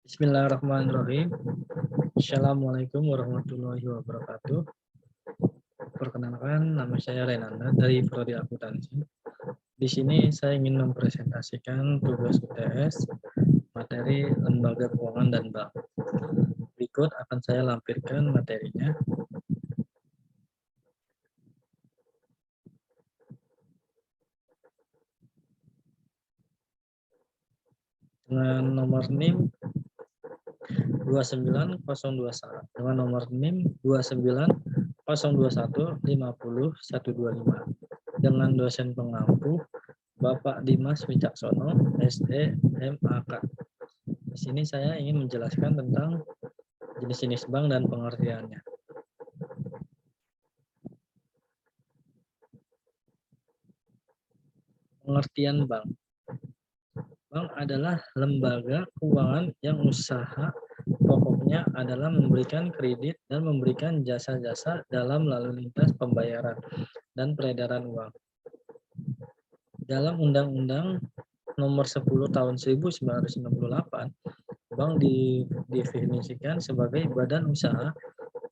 Bismillahirrahmanirrahim. Assalamualaikum warahmatullahi wabarakatuh. Perkenalkan, nama saya Renanda dari Prodi Akuntansi. Di sini saya ingin mempresentasikan tugas UTS materi lembaga keuangan dan bank. Berikut akan saya lampirkan materinya. Dengan nomor NIM 29021 dengan nomor NIM 29021500125 dengan dosen pengampu Bapak Dimas Wicaksono, SE, MAK. Di sini saya ingin menjelaskan tentang jenis-jenis bank dan pengertiannya. Pengertian bank. Bank adalah lembaga keuangan yang usaha pokoknya adalah memberikan kredit dan memberikan jasa-jasa dalam lalu lintas pembayaran dan peredaran uang. Dalam Undang-Undang Nomor 10 Tahun 1998, bank didefinisikan sebagai badan usaha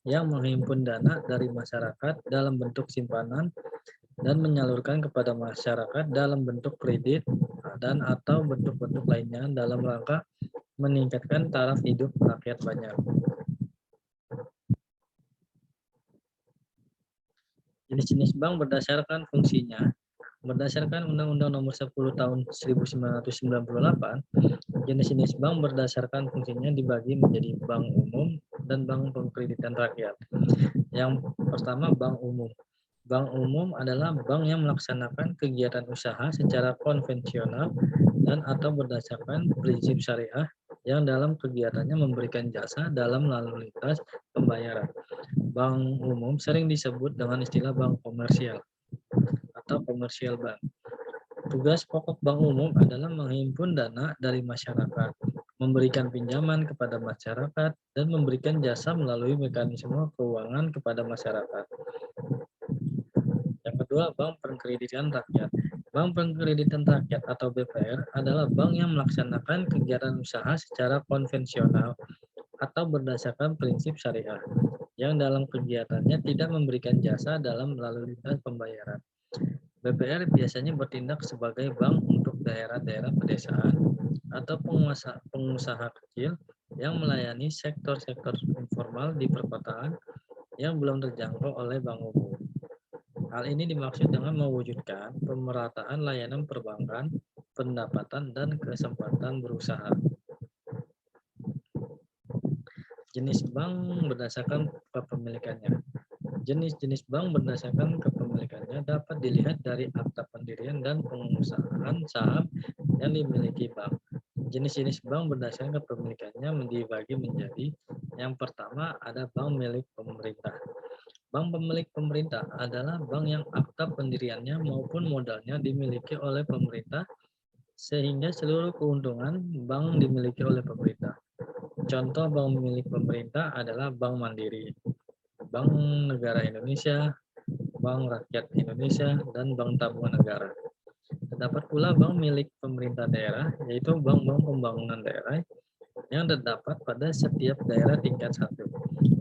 yang menghimpun dana dari masyarakat dalam bentuk simpanan dan menyalurkan kepada masyarakat dalam bentuk kredit dan atau bentuk-bentuk lainnya dalam rangka meningkatkan taraf hidup rakyat banyak. Jenis-jenis bank berdasarkan fungsinya. Berdasarkan Undang-Undang Nomor 10 Tahun 1998, jenis-jenis bank berdasarkan fungsinya dibagi menjadi bank umum dan bank pengkreditan rakyat. Yang pertama, bank umum. Bank umum adalah bank yang melaksanakan kegiatan usaha secara konvensional dan atau berdasarkan prinsip syariah yang dalam kegiatannya memberikan jasa dalam lalu lintas pembayaran. Bank umum sering disebut dengan istilah bank komersial atau komersial bank. Tugas pokok bank umum adalah menghimpun dana dari masyarakat, memberikan pinjaman kepada masyarakat, dan memberikan jasa melalui mekanisme keuangan kepada masyarakat. Yang kedua, bank pengkreditan rakyat. Bank pengkreditan rakyat atau BPR adalah bank yang melaksanakan kegiatan usaha secara konvensional atau berdasarkan prinsip syariah, yang dalam kegiatannya tidak memberikan jasa dalam lalu lintas pembayaran. BPR biasanya bertindak sebagai bank untuk daerah-daerah pedesaan atau pengusaha kecil yang melayani sektor-sektor informal di perkotaan yang belum terjangkau oleh bank umum. Hal ini dimaksud dengan mewujudkan pemerataan layanan perbankan, pendapatan, dan kesempatan berusaha. Jenis bank berdasarkan kepemilikannya. Jenis-jenis bank berdasarkan kepemilikannya dapat dilihat dari akta pendirian dan pengusahaan saham yang dimiliki bank. Jenis-jenis bank berdasarkan kepemilikannya dibagi menjadi: yang pertama ada bank milik pemerintah. Bank pemilik pemerintah adalah bank yang akta pendiriannya maupun modalnya dimiliki oleh pemerintah sehingga seluruh keuntungan bank dimiliki oleh pemerintah. Contoh bank milik pemerintah adalah Bank Mandiri, Bank Negara Indonesia, Bank Rakyat Indonesia, dan Bank Tabungan Negara. Terdapat pula bank milik pemerintah daerah, yaitu bank-bank pembangunan daerah yang terdapat pada setiap daerah tingkat 1,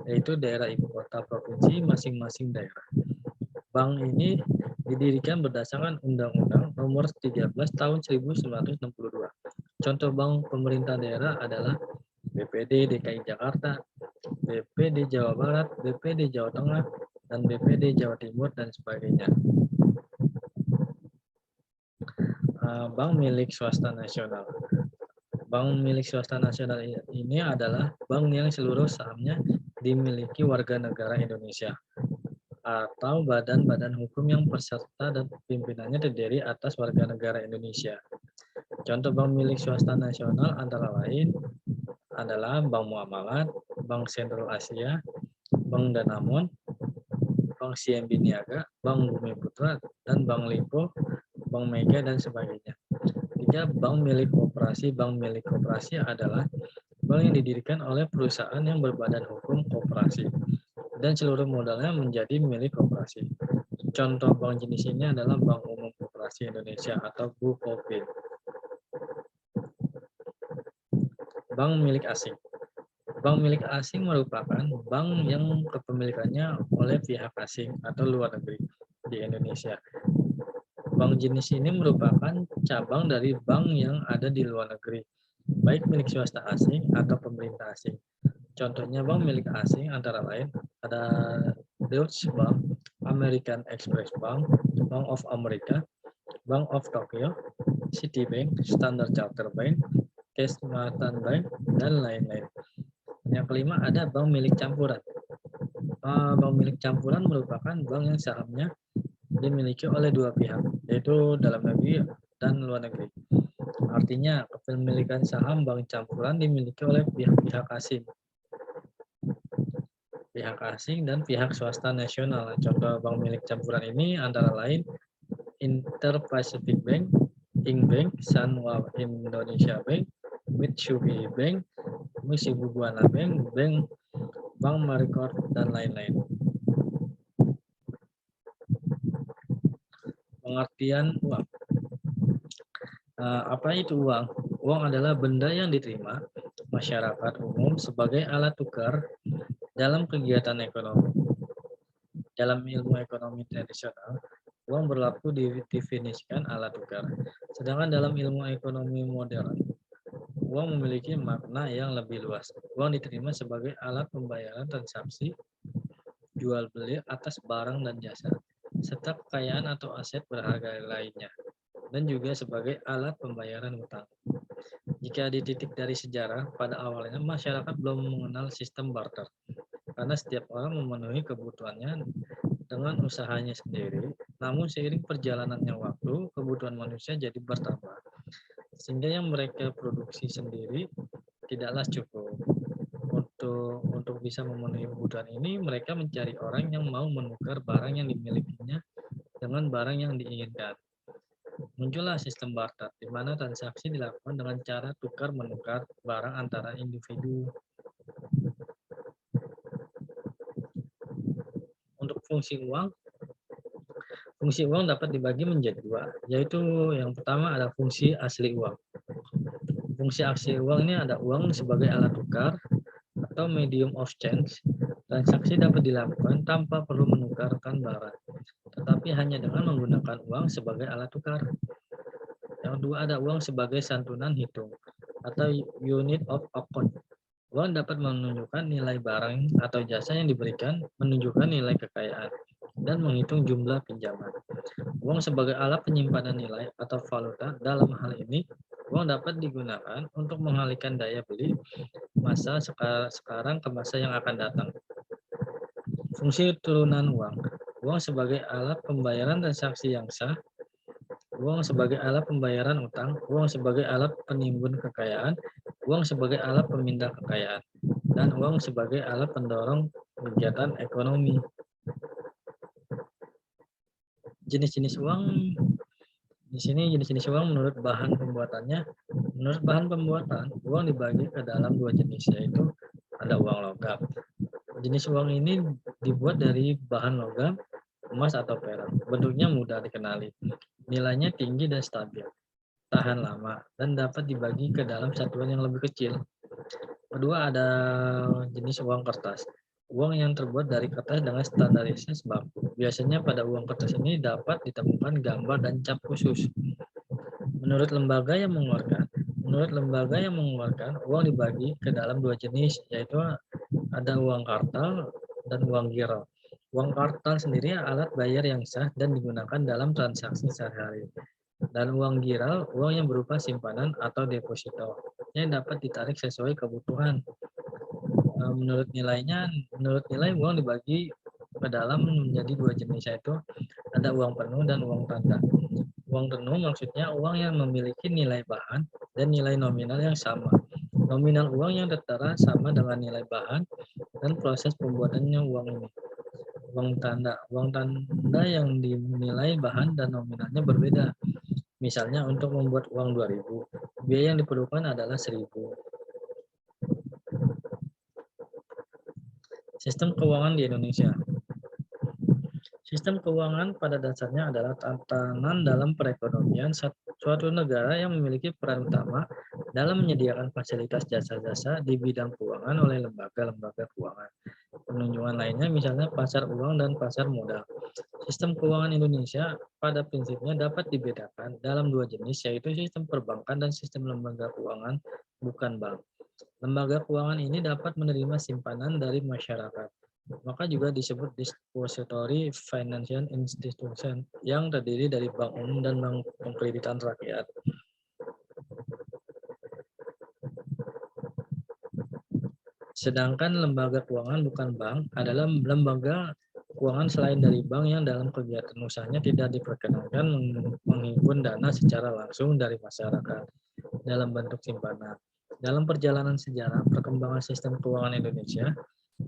yaitu daerah ibu kota provinsi masing-masing daerah. Bank ini didirikan berdasarkan Undang-Undang Nomor 13 Tahun 1962. Contoh bank pemerintah daerah adalah BPD DKI Jakarta, BPD Jawa Barat, BPD Jawa Tengah, dan BPD Jawa Timur, dan sebagainya. Bank milik swasta nasional. Bank milik swasta nasional ini adalah bank yang seluruh sahamnya dimiliki warga negara Indonesia atau badan-badan hukum yang peserta dan pimpinannya terdiri atas warga negara Indonesia. Contoh bank milik swasta nasional antara lain adalah Bank Muamalat, Bank Sentral Asia, Bank Danamon, Bank CMB Niaga, Bank Bumi Putra, dan Bank Lipo, Bank Mega, dan sebagainya. Tiga, bank milik koperasi. Bank milik koperasi adalah bank yang didirikan oleh perusahaan yang berbadan hukum koperasi dan seluruh modalnya menjadi milik koperasi. Contoh bank jenis ini adalah Bank Umum Koperasi Indonesia atau BUKOPIN. Bank milik asing. Bank milik asing merupakan bank yang kepemilikannya oleh pihak asing atau luar negeri di Indonesia. Bank jenis ini merupakan cabang dari bank yang ada di luar negeri, baik milik swasta asing atau pemerintah asing. Contohnya bank milik asing antara lain ada Deutsche Bank, American Express Bank, Bank of America, Bank of Tokyo, Citibank, Standard Chartered Bank, Kesmatan Bank, dan lain-lain. Yang kelima ada bank milik campuran. Bank milik campuran merupakan bank yang sahamnya dimiliki oleh dua pihak, yaitu dalam negeri dan luar negeri. Artinya, kepemilikan saham bank campuran dimiliki oleh pihak-pihak asing. Pihak asing dan pihak swasta nasional. Contoh bank milik campuran ini antara lain Inter-Pacific Bank, Inkbank, Sanwa Indonesia Bank, Mitsubishi Bank, Shibuya Bank, Bank Maricor, dan lain-lain. Pengertian uang. Apa itu uang? Uang adalah benda yang diterima masyarakat umum sebagai alat tukar dalam kegiatan ekonomi. Dalam ilmu ekonomi tradisional, uang berlaku didefinisikan alat tukar. Sedangkan dalam ilmu ekonomi modern, uang memiliki makna yang lebih luas. Uang diterima sebagai alat pembayaran transaksi jual beli atas barang dan jasa, serta kekayaan atau aset berharga lainnya, dan juga sebagai alat pembayaran utang. Jika dititik dari sejarah, pada awalnya masyarakat belum mengenal sistem barter, karena setiap orang memenuhi kebutuhannya dengan usahanya sendiri. Namun seiring perjalanannya waktu, kebutuhan manusia jadi bertambah, sehingga yang mereka produksi sendiri tidaklah cukup. Untuk bisa memenuhi kebutuhan ini, mereka mencari orang yang mau menukar barang yang dimilikinya dengan barang yang diinginkan. Muncullah sistem barter, di mana transaksi dilakukan dengan cara tukar-menukar barang antara individu. Untuk fungsi uang dapat dibagi menjadi dua, yaitu yang pertama ada fungsi asli uang. Fungsi asli uang ini ada uang sebagai alat tukar atau medium of change. Transaksi dapat dilakukan tanpa perlu menukarkan barang, tetapi hanya dengan menggunakan uang sebagai alat tukar. Yang kedua ada uang sebagai santunan hitung atau unit of account. Uang dapat menunjukkan nilai barang atau jasa yang diberikan, menunjukkan nilai kekayaan, dan menghitung jumlah pinjaman. Uang sebagai alat penyimpanan nilai atau valuta. Dalam hal ini, uang dapat digunakan untuk mengalihkan daya beli masa sekarang ke masa yang akan datang. Fungsi turunan uang. Uang sebagai alat pembayaran transaksi yang sah. Uang sebagai alat pembayaran utang. Uang sebagai alat penimbun kekayaan. Uang sebagai alat pemindah kekayaan. Dan uang sebagai alat pendorong kegiatan ekonomi. Jenis-jenis uang di sini jenis-jenis uang menurut bahan pembuatannya. Menurut bahan pembuatan, uang dibagi ke dalam dua jenis, yaitu ada uang logam. Jenis uang ini dibuat dari bahan logam, emas atau perak. Bentuknya mudah dikenali, nilainya tinggi dan stabil, tahan lama, dan dapat dibagi ke dalam satuan yang lebih kecil. Kedua ada jenis uang kertas. Uang yang terbuat dari kertas dengan standarisasi baku. Biasanya pada uang kertas ini dapat ditemukan gambar dan cap khusus. Menurut lembaga yang mengeluarkan, uang dibagi ke dalam dua jenis, yaitu ada uang kartal dan uang giro. Uang kartal sendiri alat bayar yang sah dan digunakan dalam transaksi sehari-hari. Dan uang giro, uang yang berupa simpanan atau deposito yang dapat ditarik sesuai kebutuhan. Menurut nilai uang dibagi ke dalam menjadi dua jenis, yaitu ada uang penuh dan uang tanda. Uang penuh maksudnya uang yang memiliki nilai bahan dan nilai nominal yang sama. Nominal uang yang tertera sama dengan nilai bahan dan proses pembuatannya uang ini. Uang tanda yang dinilai bahan dan nominalnya berbeda. Misalnya untuk membuat uang 2.000, biaya yang diperlukan adalah 1.000. Sistem keuangan di Indonesia. Sistem keuangan pada dasarnya adalah tatanan dalam perekonomian Suatu negara yang memiliki peran utama dalam menyediakan fasilitas jasa-jasa di bidang keuangan oleh lembaga-lembaga keuangan. Penunjukan lainnya misalnya pasar uang dan pasar modal. Sistem keuangan Indonesia pada prinsipnya dapat dibedakan dalam dua jenis, yaitu sistem perbankan dan sistem lembaga keuangan bukan bank. Lembaga keuangan ini dapat menerima simpanan dari masyarakat, maka juga disebut depository financial institution yang terdiri dari bank umum dan bank pemkreditan rakyat. Sedangkan lembaga keuangan bukan bank adalah lembaga keuangan selain dari bank yang dalam kegiatan usahanya tidak diperkenankan menghimpun dana secara langsung dari masyarakat dalam bentuk simpanan. Dalam perjalanan sejarah perkembangan sistem keuangan Indonesia,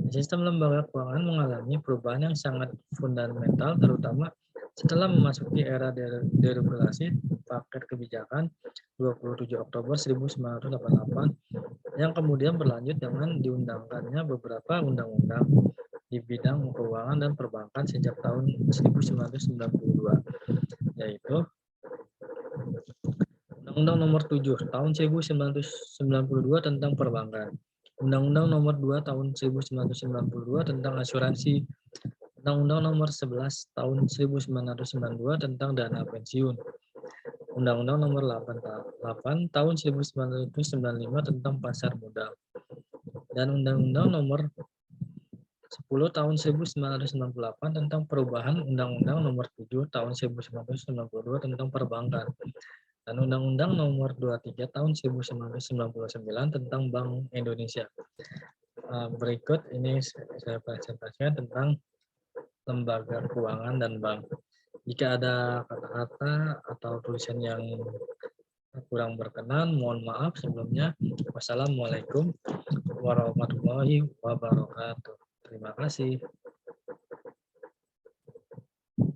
sistem lembaga keuangan mengalami perubahan yang sangat fundamental, terutama setelah memasuki era deregulasi paket kebijakan 27 Oktober 1988 yang kemudian berlanjut dengan diundangkannya beberapa undang-undang di bidang keuangan dan perbankan sejak tahun 1992, yaitu Undang-Undang Nomor 7 Tahun 1992 tentang Perbankan, Undang-Undang Nomor 2 Tahun 1992 tentang Asuransi, Undang-Undang Nomor 11 Tahun 1992 tentang Dana Pensiun, Undang-Undang Nomor 8 Tahun 1995 tentang Pasar Modal, dan Undang-Undang Nomor 10 Tahun 1998 tentang perubahan Undang-Undang Nomor 7 Tahun 1992 tentang Perbankan, dan Undang-Undang Nomor 23 Tahun 1999 tentang Bank Indonesia. Berikut ini saya presentasikan tentang lembaga keuangan dan bank. Jika ada kata-kata atau tulisan yang kurang berkenan, mohon maaf sebelumnya. Wassalamualaikum warahmatullahi wabarakatuh. Terima kasih.